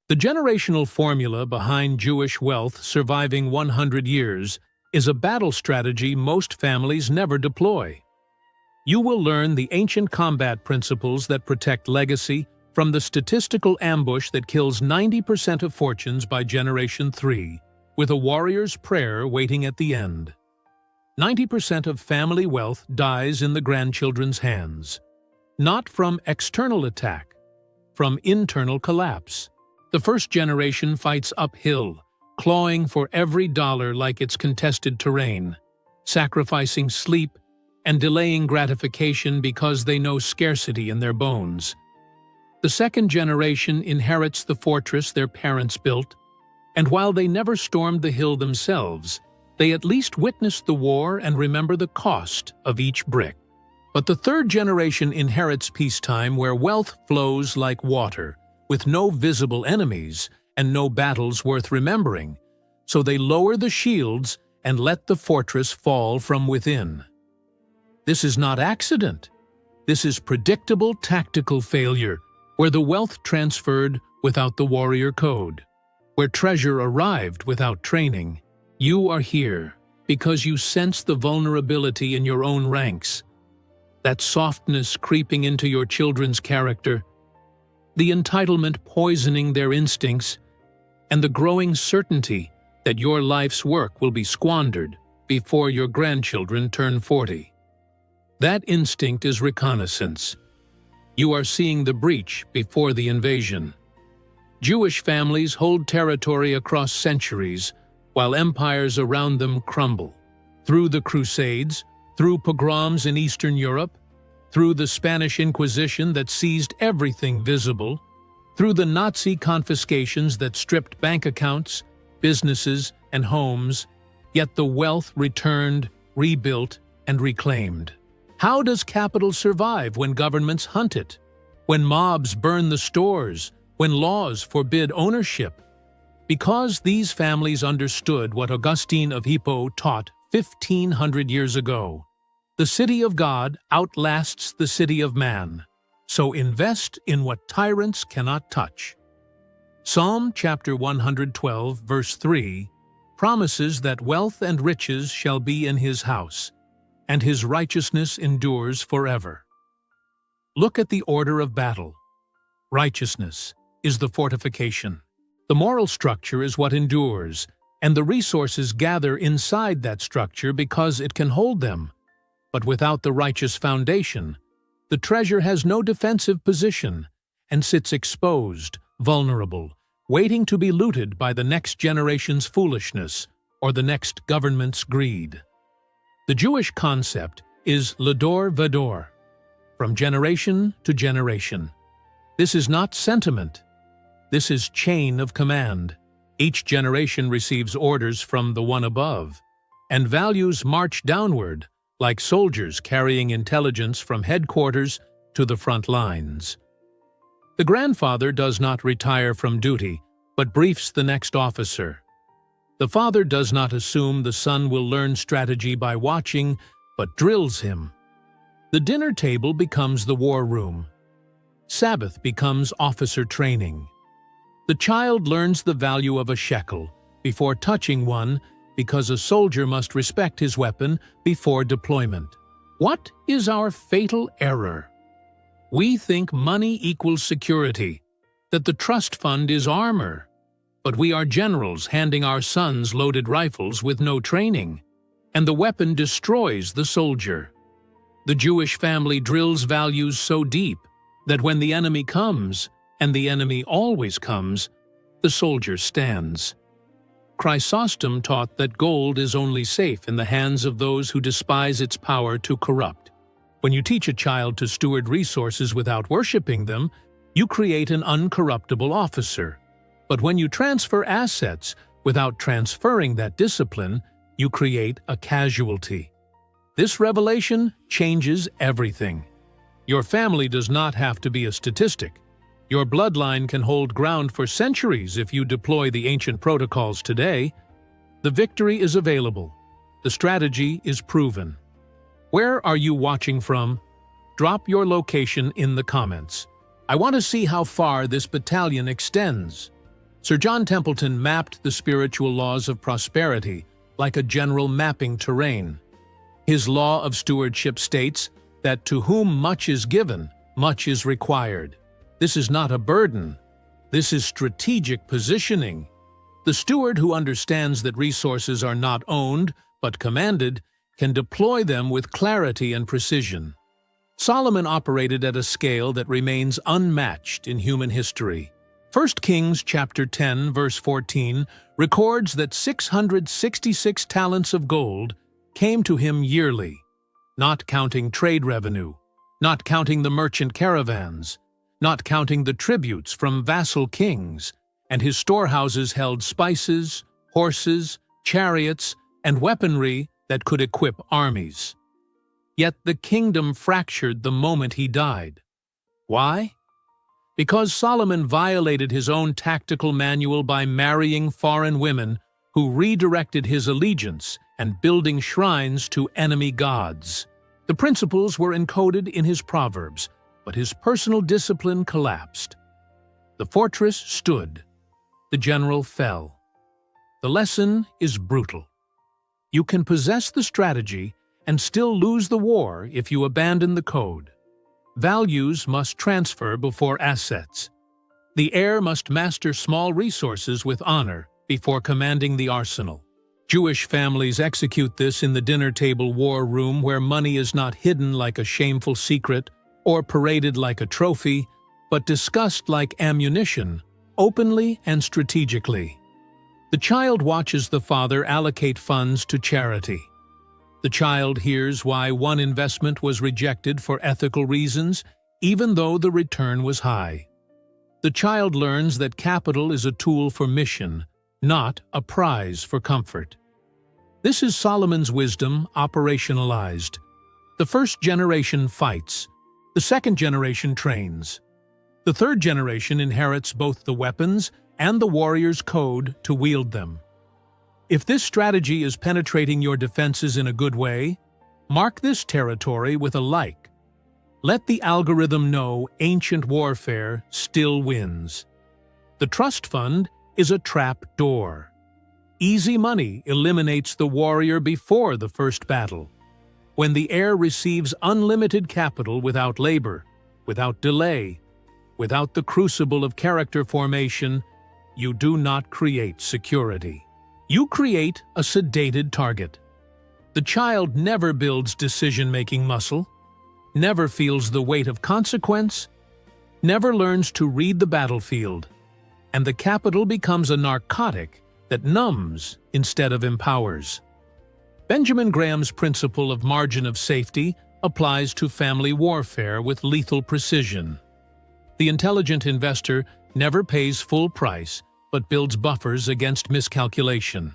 The generational formula behind Jewish wealth surviving 100 years is a battle strategy most families never deploy. You will learn the ancient combat principles that protect legacy from the statistical ambush that kills 90% of fortunes by Generation 3, with a warrior's prayer waiting at the end. 90% of family wealth dies in the grandchildren's hands. Not from external attack, from internal collapse. The first generation fights uphill, clawing for every dollar like it's contested terrain, sacrificing sleep and delaying gratification because they know scarcity in their bones. The second generation inherits the fortress their parents built, and while they never stormed the hill themselves, they at least witnessed the war and remember the cost of each brick. But the third generation inherits peacetime where wealth flows like water, with no visible enemies and no battles worth remembering, so they lower the shields and let the fortress fall from within. This is not accident. This is predictable tactical failure, where the wealth transferred without the warrior code, where treasure arrived without training. You are here because you sense the vulnerability in your own ranks, that softness creeping into your children's character, the entitlement poisoning their instincts, and the growing certainty that your life's work will be squandered before your grandchildren turn 40. That instinct is reconnaissance. You are seeing the breach before the invasion. Jewish families hold territory across centuries, while empires around them crumble. Through the Crusades, through pogroms in Eastern Europe, through the Spanish Inquisition that seized everything visible, through the Nazi confiscations that stripped bank accounts, businesses, and homes, yet the wealth returned, rebuilt, and reclaimed. How does capital survive when governments hunt it? When mobs burn the stores? When laws forbid ownership? Because these families understood what Augustine of Hippo taught 1,500 years ago. The city of God outlasts the city of man, so invest in what tyrants cannot touch. Psalm chapter 112, verse 3, promises that wealth and riches shall be in his house, and his righteousness endures forever. Look at the order of battle. Righteousness is the fortification. The moral structure is what endures, and the resources gather inside that structure because it can hold them. But without the righteous foundation, the treasure has no defensive position and sits exposed, vulnerable, waiting to be looted by the next generation's foolishness or the next government's greed. The Jewish concept is Lador Vador, from generation to generation. This is not sentiment. This is chain of command. Each generation receives orders from the one above, and values march downward, like soldiers carrying intelligence from headquarters to the front lines. The grandfather does not retire from duty, but briefs the next officer. The father does not assume the son will learn strategy by watching, but drills him. The dinner table becomes the war room. Sabbath becomes officer training. The child learns the value of a shekel before touching one because a soldier must respect his weapon before deployment. What is our fatal error? We think money equals security, that the trust fund is armor. But we are generals handing our sons loaded rifles with no training, and the weapon destroys the soldier. The Jewish family drills values so deep that when the enemy comes, and the enemy always comes, the soldier stands. Chrysostom taught that gold is only safe in the hands of those who despise its power to corrupt. When you teach a child to steward resources without worshiping them, you create an uncorruptible officer. But when you transfer assets without transferring that discipline, you create a casualty. This revelation changes everything. Your family does not have to be a statistic. Your bloodline can hold ground for centuries if you deploy the ancient protocols today. The victory is available. The strategy is proven. Where are you watching from? Drop your location in the comments. I want to see how far this battalion extends. Sir John Templeton mapped the spiritual laws of prosperity like a general mapping terrain. His law of stewardship states that to whom much is given, much is required. This is not a burden. This is strategic positioning. The steward who understands that resources are not owned, but commanded, can deploy them with clarity and precision. Solomon operated at a scale that remains unmatched in human history. 1 Kings chapter 10, verse 14 records that 666 talents of gold came to him yearly, not counting trade revenue, not counting the merchant caravans, not counting the tributes from vassal kings, and his storehouses held spices, horses, chariots, and weaponry that could equip armies. Yet the kingdom fractured the moment he died. Why? Because Solomon violated his own tactical manual by marrying foreign women who redirected his allegiance and building shrines to enemy gods. The principles were encoded in his proverbs, but his personal discipline collapsed. The fortress stood. The general fell. The lesson is brutal. You can possess the strategy and still lose the war if you abandon the code. Values must transfer before assets. The heir must master small resources with honor before commanding the arsenal. Jewish families execute this in the dinner table war room, where money is not hidden like a shameful secret or paraded like a trophy, but discussed like ammunition, openly and strategically. The child watches the father allocate funds to charity. The child hears why one investment was rejected for ethical reasons, even though the return was high. The child learns that capital is a tool for mission, not a prize for comfort. This is Solomon's wisdom operationalized. The first generation fights. The second generation trains. The third generation inherits both the weapons and the warrior's code to wield them. If this strategy is penetrating your defenses in a good way, mark this territory with a like. Let the algorithm know ancient warfare still wins. The trust fund is a trap door. Easy money eliminates the warrior before the first battle. When the heir receives unlimited capital without labor, without delay, without the crucible of character formation, you do not create security. You create a sedated target. The child never builds decision-making muscle, never feels the weight of consequence, never learns to read the battlefield, and the capital becomes a narcotic that numbs instead of empowers. Benjamin Graham's principle of margin of safety applies to family warfare with lethal precision. The intelligent investor never pays full price, but builds buffers against miscalculation.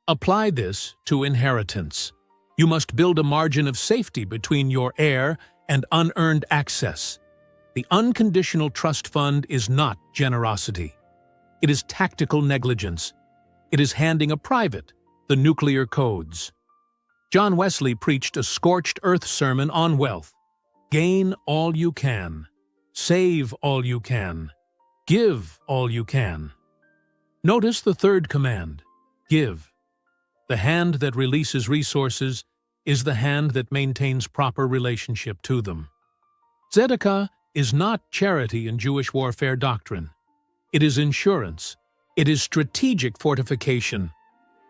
Apply this to inheritance. You must build a margin of safety between your heir and unearned access. The unconditional trust fund is not generosity. It is tactical negligence. It is handing a private the nuclear codes. John Wesley preached a scorched earth sermon on wealth. Gain all you can. Save all you can. Give all you can. Notice the third command, give. The hand that releases resources is the hand that maintains proper relationship to them. Tzedakah is not charity in Jewish warfare doctrine. It is insurance. It is strategic fortification.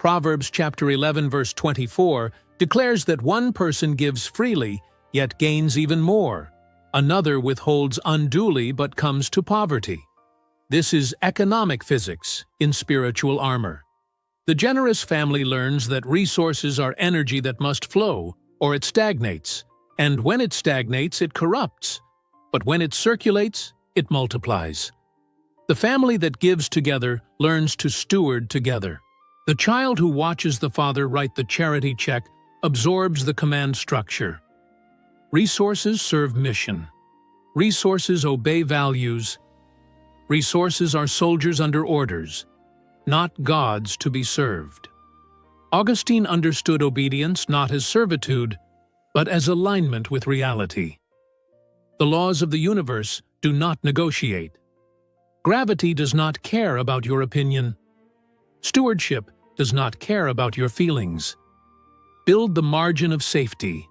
Proverbs chapter 11 verse 24 declares that one person gives freely, yet gains even more. Another withholds unduly but comes to poverty. This is economic physics in spiritual armor. The generous family learns that resources are energy that must flow, or it stagnates. And when it stagnates, it corrupts. But when it circulates, it multiplies. The family that gives together learns to steward together. The child who watches the father write the charity check absorbs the command structure. Resources serve mission. Resources obey values. Resources are soldiers under orders, not gods to be served. Augustine understood obedience not as servitude, but as alignment with reality. The laws of the universe do not negotiate. Gravity does not care about your opinion. Stewardship does not care about your feelings. Build the margin of safety.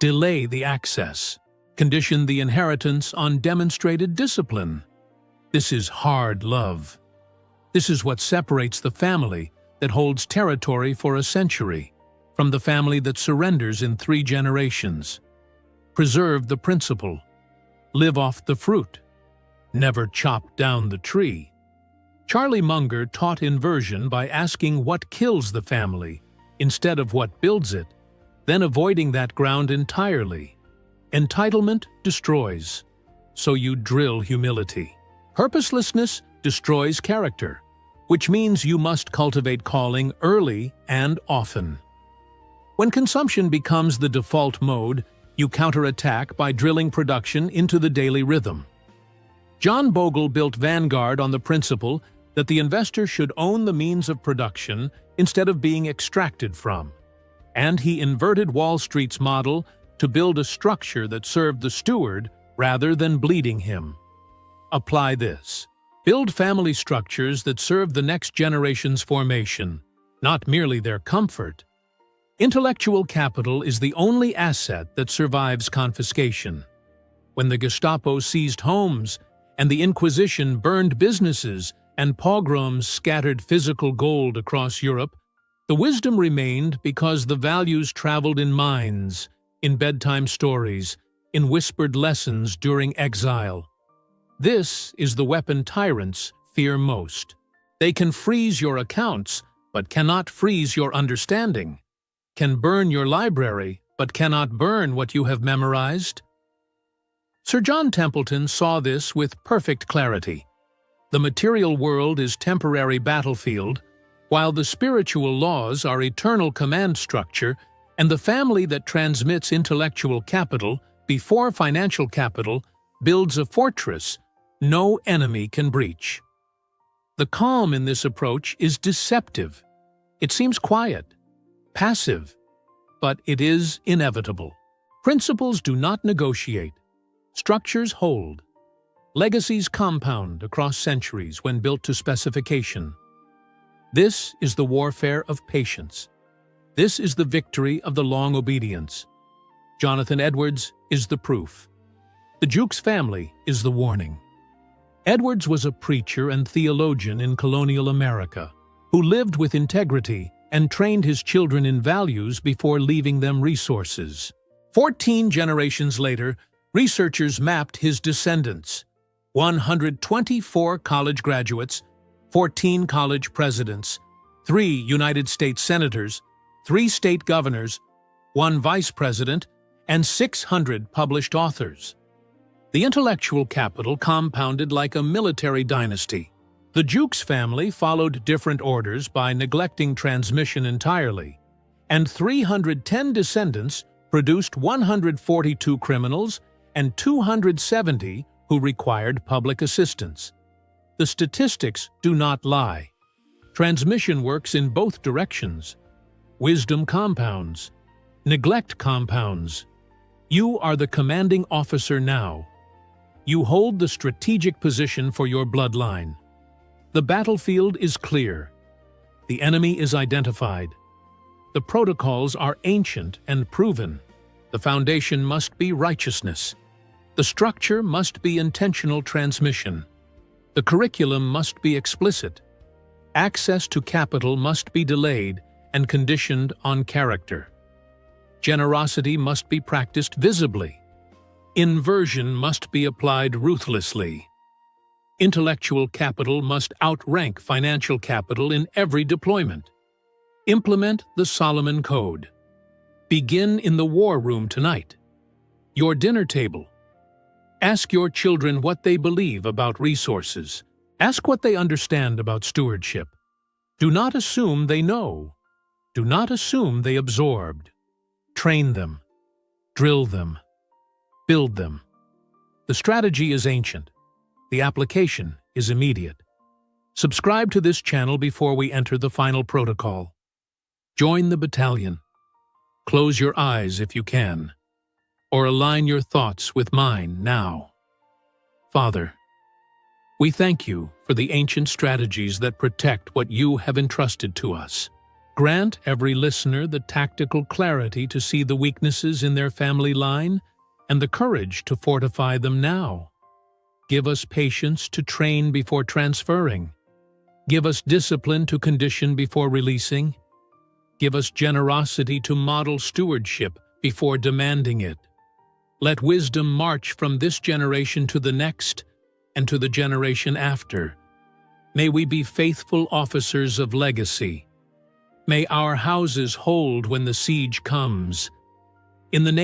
Delay the access. Condition the inheritance on demonstrated discipline. This is hard love. This is what separates the family that holds territory for a century from the family that surrenders in 3 generations. Preserve the principle. Live off the fruit. Never chop down the tree. Charlie Munger taught inversion by asking what kills the family instead of what builds it, then avoiding that ground entirely. Entitlement destroys, so you drill humility. Purposelessness destroys character, which means you must cultivate calling early and often. When consumption becomes the default mode, you counterattack by drilling production into the daily rhythm. John Bogle built Vanguard on the principle that the investor should own the means of production instead of being extracted from, and he inverted Wall Street's model to build a structure that served the steward rather than bleeding him. Apply this. Build family structures that serve the next generation's formation, not merely their comfort. Intellectual capital is the only asset that survives confiscation. When the Gestapo seized homes and the Inquisition burned businesses and pogroms scattered physical gold across Europe, the wisdom remained because the values traveled in minds, in bedtime stories, in whispered lessons during exile. This is the weapon tyrants fear most. They can freeze your accounts, but cannot freeze your understanding. Can burn your library, but cannot burn what you have memorized. Sir John Templeton saw this with perfect clarity. The material world is temporary battlefield, while the spiritual laws are eternal command structure, and the family that transmits intellectual capital before financial capital builds a fortress no enemy can breach. The calm in this approach is deceptive. It seems quiet, passive, but it is inevitable. Principles do not negotiate. Structures hold. Legacies compound across centuries when built to specification. This is the warfare of patience. This is the victory of the long obedience. Jonathan Edwards is the proof. The Jukes family is the warning. Edwards was a preacher and theologian in colonial America who lived with integrity and trained his children in values before leaving them resources. 14 generations later, researchers mapped his descendants. 124 college graduates, 14 college presidents, 3 United States senators, 3 state governors, 1 vice president, and 600 published authors. The intellectual capital compounded like a military dynasty. The Jukes family followed different orders by neglecting transmission entirely, and 310 descendants produced 142 criminals and 270 who required public assistance. The statistics do not lie. Transmission works in both directions. Wisdom compounds. Neglect compounds. You are the commanding officer now. You hold the strategic position for your bloodline. The battlefield is clear. The enemy is identified. The protocols are ancient and proven. The foundation must be righteousness. The structure must be intentional transmission. The curriculum must be explicit. Access to capital must be delayed and conditioned on character. Generosity must be practiced visibly. Inversion must be applied ruthlessly. Intellectual capital must outrank financial capital in every deployment. Implement the Solomon Code. Begin in the war room tonight. Your dinner table. Ask your children what they believe about resources. Ask what they understand about stewardship. Do not assume they know. Do not assume they absorbed. Train them. Drill them. Build them. The strategy is ancient. The application is immediate. Subscribe to this channel before we enter the final protocol. Join the battalion. Close your eyes if you can, or align your thoughts with mine now. Father, We thank you for the ancient strategies that protect what you have entrusted to us. Grant every listener the tactical clarity to see the weaknesses in their family line and the courage to fortify them now. Give us patience to train before transferring. Give us discipline to condition before releasing. Give us generosity to model stewardship before demanding it. Let wisdom march from this generation to the next and to the generation after. May we be faithful officers of legacy. May our houses hold when the siege comes. In the name